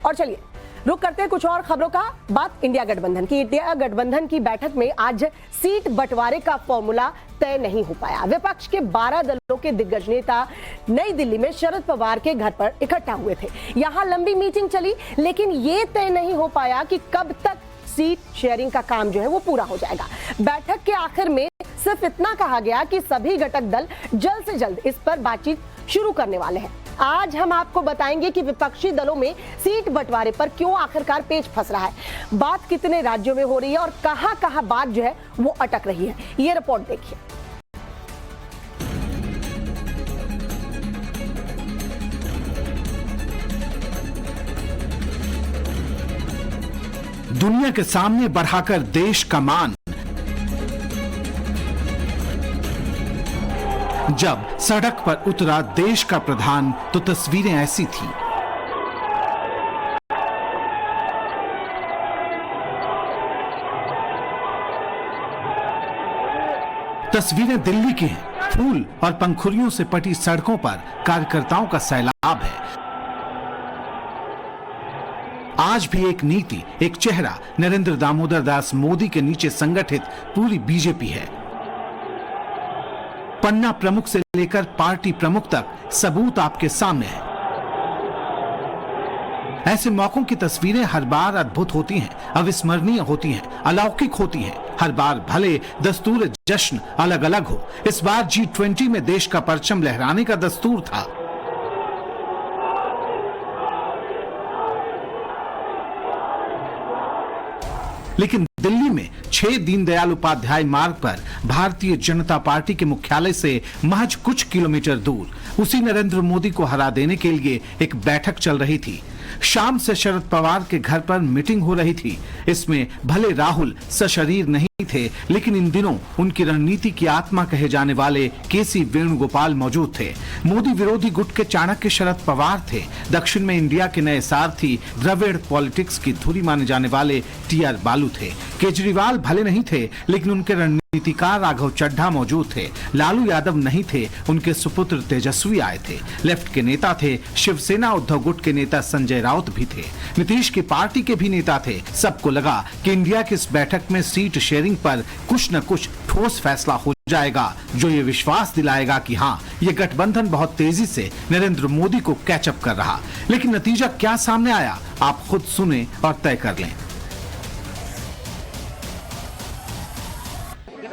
और चलिए रुक करते हैं कुछ और खबरों का। बात इंडिया गठबंधन की। इंडिया गठबंधन की बैठक में आज सीट बंटवारे का फॉर्मूला तय नहीं हो पाया। विपक्ष के 12 दलों के दिग्गज नेता नई दिल्ली में शरद पवार के घर पर इकट्ठा हुए थे। यहां लंबी मीटिंग चली, लेकिन यह तय नहीं हो पाया कि कब तक सीट शेयरिंग का काम जो है वो पूरा हो जाएगा। बैठक के आखिर में सिर्फ इतना कहा गया कि सभी घटक दल जल्द से जल्द इस पर बातचीत शुरू करने वाले हैं। आज हम आपको बताएंगे कि विपक्षी दलों में सीट बंटवारे पर क्यों आखिरकार पेच फंस रहा है, बात कितने राज्यों में हो रही है और कहां बात जो है वो अटक रही है। ये रिपोर्ट देखिए। दुनिया के सामने बढ़ाकर देश का मान। जब सड़क पर उतरा देश का प्रधान तो तस्वीरें ऐसी थी। तस्वीरें दिल्ली की हैं। फूल और पंखुड़ियों से पटी सड़कों पर कार्यकर्ताओं का सैलाब है। आज भी एक नीति, एक चेहरा नरेंद्र दामोदर दास मोदी के नीचे संगठित पूरी बीजेपी है। पन्ना प्रमुख से लेकर पार्टी प्रमुख तक सबूत आपके सामने है। ऐसे मौकों की तस्वीरें हर बार अद्भुत होती हैं, अविस्मरणीय होती हैं, अलौकिक होती हैं। हर बार भले दस्तूर जश्न अलग अलग हो, इस बार G20 में देश का परचम लहराने का दस्तूर था। लेकिन दिल्ली में 6 दीनदयाल उपाध्याय मार्ग पर भारतीय जनता पार्टी के मुख्यालय से महज कुछ किलोमीटर दूर उसी नरेंद्र मोदी को हरा देने के लिए एक बैठक चल रही थी। शाम से शरद पवार के घर पर मीटिंग हो रही थी। इसमें भले राहुल सशरीर नहीं थे, लेकिन इन दिनों उनकी रणनीति की आत्मा कहे जाने वाले केसी वेणुगोपाल मौजूद थे। मोदी विरोधी गुट के चाणक्य शरद पवार थे। दक्षिण में इंडिया के नए सारथी, द्रविड़ पॉलिटिक्स की धुरी माने जाने वाले TR बालू थे। केजरीवाल भले नहीं थे, लेकिन उनके रणनीतिकार राघव चड्ढा मौजूद थे। लालू यादव नहीं थे, उनके सुपुत्र तेजस्वी आए थे। लेफ्ट के नेता थे, शिवसेना उद्धव गुट के नेता संजय राउत भी थे। नीतीश की पार्टी के भी नेता थे। सबको लगा कि इंडिया की इस बैठक में सीट शेयरिंग पर कुछ न कुछ ठोस फैसला हो जाएगा, जो ये विश्वास दिलाएगा कि हाँ, ये गठबंधन बहुत तेजी से नरेंद्र मोदी को कैचअप कर रहा। लेकिन नतीजा क्या सामने आया, आप खुद सुने और तय कर लें।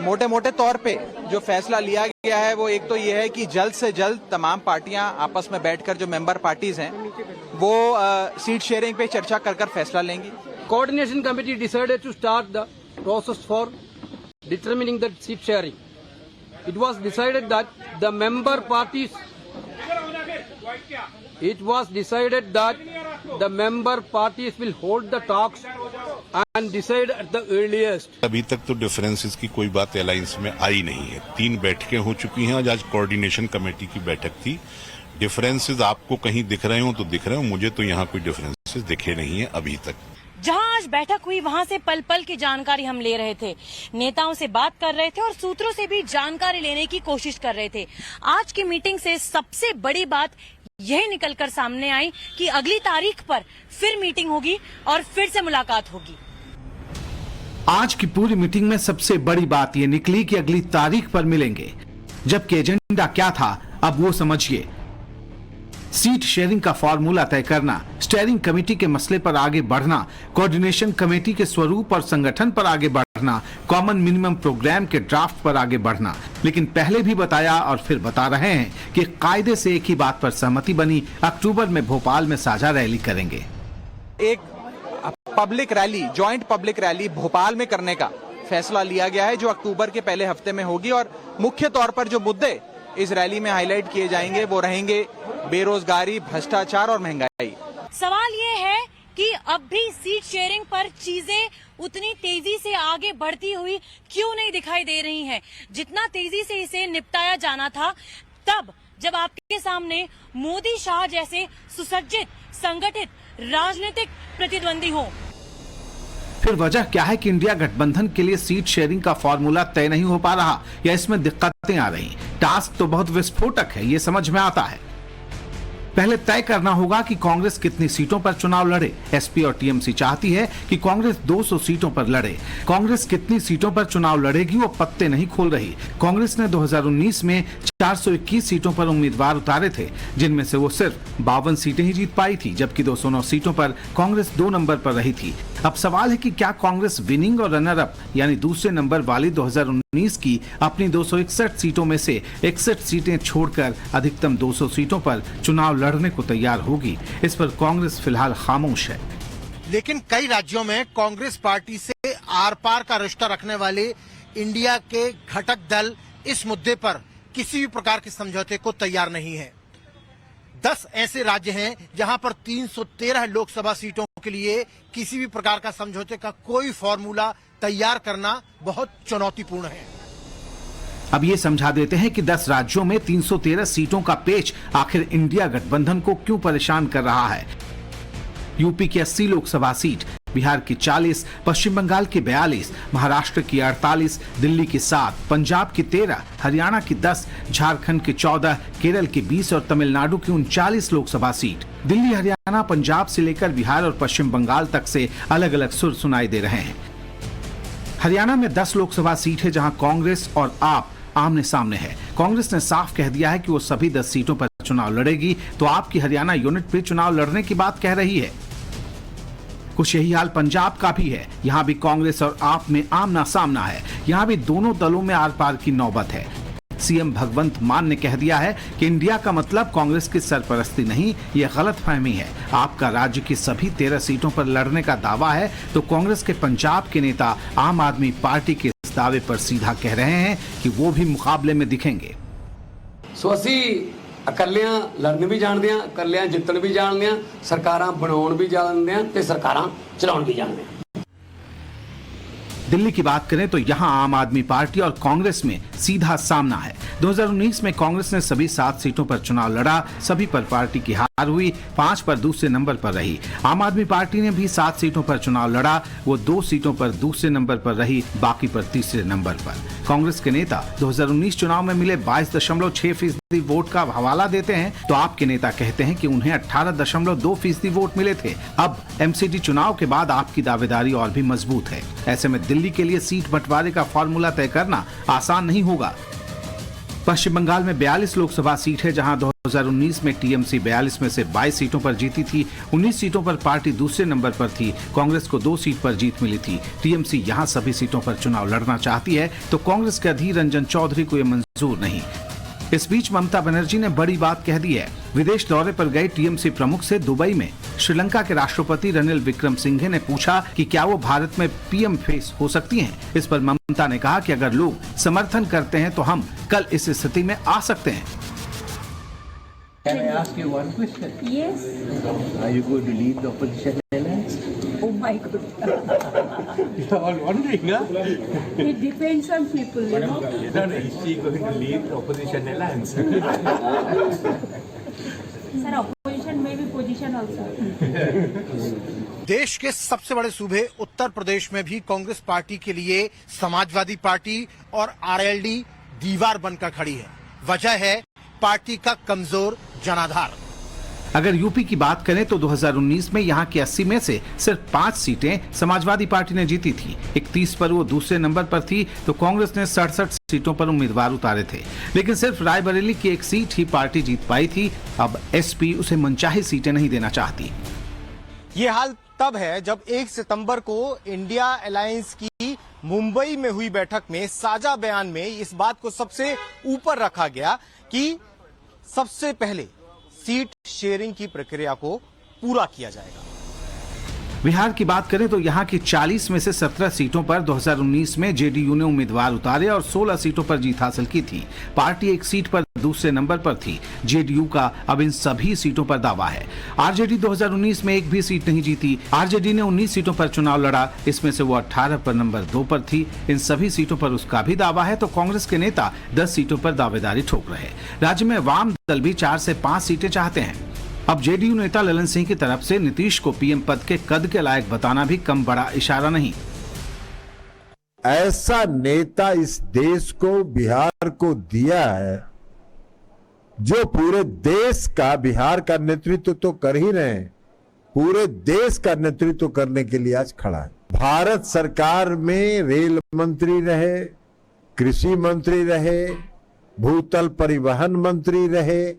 मोटे मोटे तौर पे जो फैसला लिया गया है वो एक तो ये है कि जल्द से जल्द तमाम पार्टियां आपस में बैठकर, जो मेंबर पार्टीज हैं, वो सीट शेयरिंग पे चर्चा कर फैसला लेंगी। Coordination committee decided to start the process for determining the seat sharing. It was decided that the member parties will hold the talks and decide at the earliest. अभी तक तो डिफरेंसेस की कोई बात अलायंस में आई नहीं है। 3 बैठकें हो चुकी हैं। आज कोऑर्डिनेशन कमेटी की बैठक थी। डिफरेंसेस आपको कहीं दिख रहे हो तो दिख रहे हो, मुझे तो यहाँ कोई डिफरेंसेस दिखे नहीं है अभी तक। जहां आज बैठक हुई वहां से पल पल की जानकारी हम ले रहे थे, नेताओं से बात कर रहे थे और सूत्रों से भी जानकारी लेने की कोशिश कर रहे थे। आज की मीटिंग से सबसे बड़ी बात यही निकलकर सामने आई कि अगली तारीख पर फिर मीटिंग होगी और फिर से मुलाकात होगी। आज की पूरी मीटिंग में सबसे बड़ी बात यह निकली कि अगली तारीख पर मिलेंगे। जबकि एजेंडा क्या था, अब वो समझिए। सीट शेयरिंग का फॉर्मूला तय करना, स्टीयरिंग कमेटी के मसले पर आगे बढ़ना, कोऑर्डिनेशन कमेटी के स्वरूप और संगठन पर आगे बढ़ना, कॉमन मिनिमम प्रोग्राम के ड्राफ्ट पर आगे बढ़ना। लेकिन पहले भी बताया और फिर बता रहे हैं कि कायदे से एक ही बात पर सहमति बनी, अक्टूबर में भोपाल में साझा रैली करेंगे। एक public rally, joint public rally Bhopal में करने का फैसला लिया गया है, जो अक्टूबर के पहले हफ्ते में होगी। और मुख्य तौर पर जो मुद्दे इस रैली में हाईलाइट किए जाएंगे वो रहेंगे बेरोजगारी, भ्रष्टाचार और महंगाई। सवाल ये है कि अब भी सीट शेयरिंग पर चीजें उतनी तेजी से आगे बढ़ती हुई क्यों नहीं दिखाई दे रही हैं? जितना तेजी से इसे निपटाया जाना था, तब जब आपके सामने मोदी शाह जैसे सुसज्जित, संगठित राजनीतिक प्रतिद्वंदी हो। फिर वजह क्या है कि इंडिया गठबंधन के लिए सीट शेयरिंग का फॉर्मूला तय नहीं हो पा रहा या इसमें दिक्कतें आ रही? टास्क तो बहुत विस्फोटक है, ये समझ में आता है। पहले तय करना होगा कि कांग्रेस कितनी सीटों पर चुनाव लड़े। एसपी और टीएमसी चाहती है कि कांग्रेस 200 सीटों पर लड़े। कांग्रेस कितनी सीटों पर चुनाव लड़ेगी वो पत्ते नहीं खोल रही। कांग्रेस ने 2019 में 421 सीटों पर उम्मीदवार उतारे थे, जिनमें से वो सिर्फ 52 सीटें ही जीत पाई थी, जबकि 209 सीटों पर कांग्रेस 2 नंबर पर रही थी। अब सवाल है कि क्या कांग्रेस विनिंग और रनर अप यानी दूसरे नंबर वाली 2019 की अपनी 261 सीटों में से 61 सीटें छोड़कर अधिकतम 200 सीटों पर चुनाव लड़ने को तैयार होगी? इस पर कांग्रेस फिलहाल खामोश है। लेकिन कई राज्यों में कांग्रेस पार्टी से आर पार का रिश्ता रखने वाले इंडिया के घटक दल इस मुद्दे पर किसी भी प्रकार के समझौते को तैयार नहीं है। 10 ऐसे राज्य हैं जहां पर 313 लोकसभा सीटों के लिए किसी भी प्रकार का समझौते का कोई फॉर्मूला तैयार करना बहुत चुनौतीपूर्ण है। अब ये समझा देते हैं कि 10 राज्यों में 313 सीटों का पेच आखिर इंडिया गठबंधन को क्यों परेशान कर रहा है। यूपी की 80 लोकसभा सीट, बिहार की 40, पश्चिम बंगाल की 42, महाराष्ट्र की 48, दिल्ली की 7, पंजाब की 13, हरियाणा की 10, झारखंड की 14, केरल की 20 और तमिलनाडु की 39 लोकसभा सीट। दिल्ली, हरियाणा, पंजाब से लेकर बिहार और पश्चिम बंगाल तक से अलग अलग सुर सुनाई दे रहे हैं। हरियाणा में 10 लोकसभा सीट है जहां कांग्रेस और आप आमने सामने है। कांग्रेस ने साफ कह दिया है कि वो सभी 10 सीटों पर चुनाव लड़ेगी, तो आपकी हरियाणा यूनिट पे चुनाव लड़ने की बात कह रही है। कुछ यही हाल पंजाब का भी है। यहाँ भी कांग्रेस और आप में आमना सामना है। यहाँ भी दोनों दलों में आर पार की नौबत है। सीएम भगवंत मान ने कह दिया है कि इंडिया का मतलब कांग्रेस की सरपरस्ती नहीं, ये गलतफहमी है। आपका राज्य की सभी 13 सीटों पर लड़ने का दावा है, तो कांग्रेस के पंजाब के नेता आम आदमी पार्टी के इस दावे पर सीधा कह रहे हैं कि वो भी मुकाबले में दिखेंगे। सो असी इकल्लियां लड़न भी जानते हैं, इकल्लियां जितन भी जानते हैं, सरकारां बनाउण भी जानते हैं ते सरकारां चलाउण भी जानते हैं। दिल्ली की बात करें तो यहां आम आदमी पार्टी और कांग्रेस में सीधा सामना है। 2019 में कांग्रेस ने सभी 7 सीटों पर चुनाव लड़ा, सभी पर पार्टी की हार हुई, 5 पर दूसरे नंबर पर रही। आम आदमी पार्टी ने भी 7 सीटों पर चुनाव लड़ा, वो 2 सीटों पर दूसरे नंबर पर रही, बाकी पर तीसरे नंबर पर। कांग्रेस के नेता 2019 चुनाव में मिले 22.6% वोट का हवाला देते हैं, तो आपके नेता कहते हैं कि उन्हें 18.2% वोट मिले थे। अब एमसीडी चुनाव के बाद आपकी दावेदारी और भी मजबूत है। ऐसे में दिल्ली के लिए सीट बंटवारे का फॉर्मूला तय करना आसान नहीं होगा। पश्चिम बंगाल में 42 लोकसभा सीट है, जहां 2019 में टीएमसी 42 में से 22 सीटों पर जीती थी। 19 सीटों पर पार्टी दूसरे नंबर पर थी। कांग्रेस को 2 सीट पर जीत मिली थी। टीएमसी यहां सभी सीटों पर चुनाव लड़ना चाहती है, तो कांग्रेस के अधीर रंजन चौधरी को यह मंजूर नहीं। इस बीच ममता बनर्जी ने बड़ी बात कह दी है। विदेश दौरे पर गए टीएमसी प्रमुख से दुबई में श्रीलंका के राष्ट्रपति रनिल विक्रमसिंघे ने पूछा कि क्या वो भारत में पीएम फेस हो सकती हैं। इस पर ममता ने कहा कि अगर लोग समर्थन करते हैं तो हम कल इस स्थिति में आ सकते हैं। Can I ask you one question? Yes. Are you going to leave the opposition alliance? Oh my God. You're all wondering, huh? It depends on people, you know. No, is she going to leave the opposition alliance? Sir, opposition may be position also. देश के सबसे बड़े सूबे उत्तर प्रदेश में भी Congress party के लिए Samajwadi party और आरएलडी दीवार बनकर खड़ी है। वजह है पार्टी का कमजोर जनाधार। अगर यूपी की बात करें तो 2019 में यहां की 80 में से सिर्फ 5 सीटें समाजवादी पार्टी ने जीती थी। 31 पर वो दूसरे नंबर पर थी, तो कांग्रेस ने 67 सीटों पर उम्मीदवार उतारे थे। लेकिन सिर्फ रायबरेली की 1 सीट ही पार्टी जीत पाई थी। अब एसपी उसे मनचाही सीटें नहीं देना चाहती। ये हाल तब है जब 1 सितंबर को इंडिया अलायंस की मुंबई में हुई बैठक में साझा बयान में इस बात को सबसे ऊपर रखा गया कि सबसे पहले सीट शेयरिंग की प्रक्रिया को पूरा किया जाएगा। बिहार की बात करें तो यहां की 40 में से 17 सीटों पर 2019 में जेडीयू ने उम्मीदवार उतारे और 16 सीटों पर जीत हासिल की थी। पार्टी 1 सीट पर दूसरे नंबर पर थी। जेडीयू का अब इन सभी सीटों पर दावा है। आरजेडी 2019 में 1 भी सीट नहीं जीती। आरजेडी ने 19 सीटों पर चुनाव लड़ा, इसमें से वो 18 पर नंबर 2 पर थी। इन सभी सीटों पर उसका भी दावा है, तो कांग्रेस के नेता 10 सीटों पर दावेदारी ठोक रहे। राज्य में वाम दल भी 4 से 5 सीटें चाहते हैं। अब जेडीयू नेता ललन सिंह की तरफ से नीतीश को पीएम पद के कद के लायक बताना भी कम बड़ा इशारा नहीं। ऐसा नेता इस देश को, बिहार को दिया है जो पूरे देश का, बिहार का नेतृत्व तो कर ही रहे हैं, पूरे देश का नेतृत्व करने के लिए आज खड़ा है। भारत सरकार में रेल मंत्री रहे, कृषि मंत्री रहे, भूतल परिवहन मंत्री रहे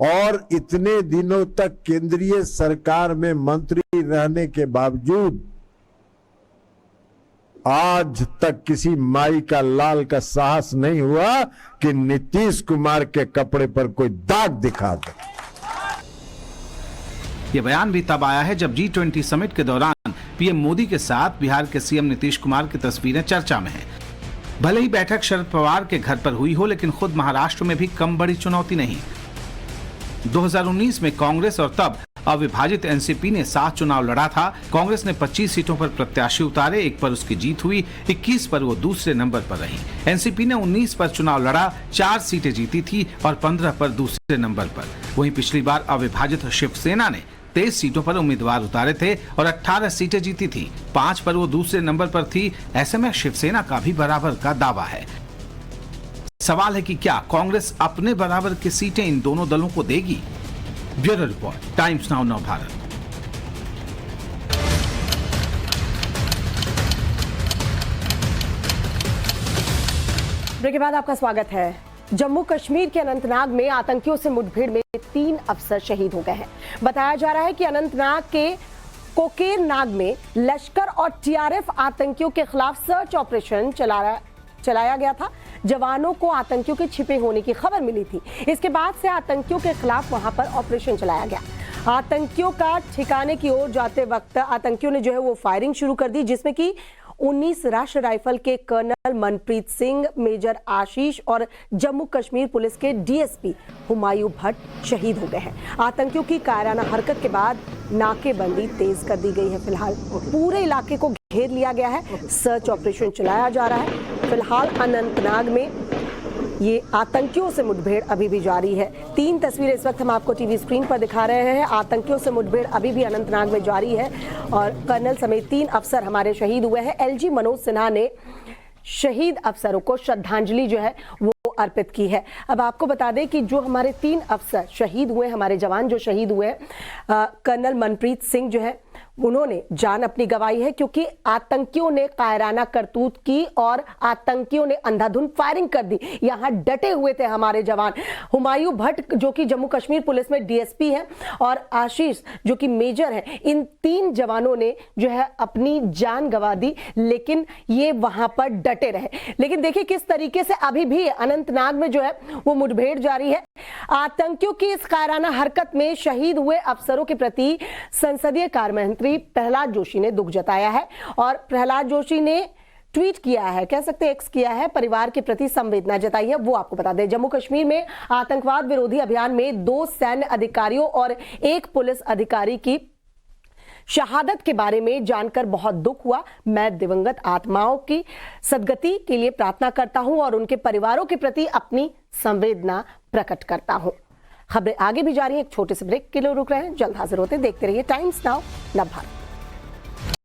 और इतने दिनों तक केंद्रीय सरकार में मंत्री रहने के बावजूद आज तक किसी माई का लाल का साहस नहीं हुआ कि नीतीश कुमार के कपड़े पर कोई दाग दिखा दे। ये बयान भी तब आया है जब G20 समिट के दौरान पीएम मोदी के साथ बिहार के सीएम नीतीश कुमार की तस्वीरें चर्चा में हैं। भले ही बैठक शरद पवार के घर पर हुई हो, लेकिन खुद महाराष्ट्र में भी कम बड़ी चुनौती नहीं। 2019 में कांग्रेस और तब अविभाजित एनसीपी ने 7 चुनाव लड़ा था। कांग्रेस ने 25 सीटों पर प्रत्याशी उतारे, 1 पर उसकी जीत हुई, 21 पर वो दूसरे नंबर पर रही। एनसीपी ने 19 पर चुनाव लड़ा, 4 सीटें जीती थी और 15 पर दूसरे नंबर पर। वहीं पिछली बार अविभाजित शिवसेना ने 23 सीटों पर उम्मीदवार उतारे थे और 18 सीटें जीती थी, 5 पर वो दूसरे नंबर पर थी। ऐसे में शिवसेना का भी बराबर का दावा है। सवाल है कि क्या कांग्रेस अपने बराबर की सीटें इन दोनों दलों को देगी? ब्यूरो रिपोर्ट, टाइम्स नाउ नव भारत। ब्रेक के बाद आपका स्वागत है। जम्मू कश्मीर के अनंतनाग में आतंकियों से मुठभेड़ में 3 अफसर शहीद हो गए हैं। बताया जा रहा है कि अनंतनाग के कोकेर नाग में लश्कर और टीआरएफ आतंकियों के खिलाफ सर्च ऑपरेशन चलाया गया था। जवानों को आतंकियों के छिपे होने की खबर मिली थी। इसके बाद से आतंकियों के खिलाफ वहां पर ऑपरेशन चलाया गया। आतंकियों का ठिकाने की ओर जाते वक्त आतंकियों ने जो है वो फायरिंग शुरू कर दी, जिसमें कि 19 राष्ट्रीय राइफल के कर्नल मनप्रीत सिंह, मेजर आशीष और जम्मू कश्मीर पुलिस के डीएसपी हुमायूं भट्ट शहीद हो गए हैं। आतंकियों की कायराना हरकत के बाद नाकेबंदी तेज कर दी गई है। फिलहाल पूरे इलाके को घेर लिया गया है, सर्च ऑपरेशन चलाया जा रहा है। फिलहाल अनंतनाग में ये आतंकियों से मुठभेड़ अभी भी जारी है। 3 तस्वीरें इस वक्त हम आपको टीवी स्क्रीन पर दिखा रहे हैं। आतंकियों से मुठभेड़ अभी भी अनंतनाग में जारी है और कर्नल समेत 3 अफसर हमारे शहीद हुए हैं। एलजी मनोज सिन्हा ने शहीद अफसरों को श्रद्धांजलि जो है वो अर्पित की है। अब आपको बता दें कि जो हमारे 3 अफसर शहीद हुए, हमारे जवान जो शहीद हुए, कर्नल मनप्रीत सिंह जो है उन्होंने जान अपनी गंवाई है, क्योंकि आतंकियों ने कायराना करतूत की और आतंकियों ने अंधाधुंध फायरिंग कर दी। यहां डटे हुए थे हमारे जवान। हुमायूं भट्ट जो कि जम्मू कश्मीर पुलिस में डीएसपी है और आशीष जो कि मेजर है, इन 3 जवानों ने जो है अपनी जान गंवा दी, लेकिन ये वहां पर डटे रहे। लेकिन देखिए किस तरीके से अभी भी अनंतनाग में जो है वो मुठभेड़ जारी है। आतंकियों की इस कायराना हरकत में शहीद हुए अफसरों के प्रति संसदीय कार्य मंत्री प्रहलाद जोशी ने दुख जताया है और प्रहलाद जोशी ने ट्वीट किया है, कह सकते हैं एक्स किया है, परिवार के प्रति संवेदना जताई है। वो आपको बता दें, जम्मू कश्मीर में आतंकवाद विरोधी अभियान में 2 सैन्य अधिकारियों और 1 पुलिस अधिकारी की शहादत के बारे में जानकर बहुत दुख हुआ। मैं दिवंगत आत्माओं की सद्गति के लिए प्रार्थना करता हूं और उनके परिवारों के प्रति अपनी संवेदना प्रकट करता हूं। खबरें आगे भी जारी हैं, एक छोटे से ब्रेक के लिए रुक रहे हैं, जल्द हाजिर होते, देखते रहिए टाइम्स नाउ नव भारत।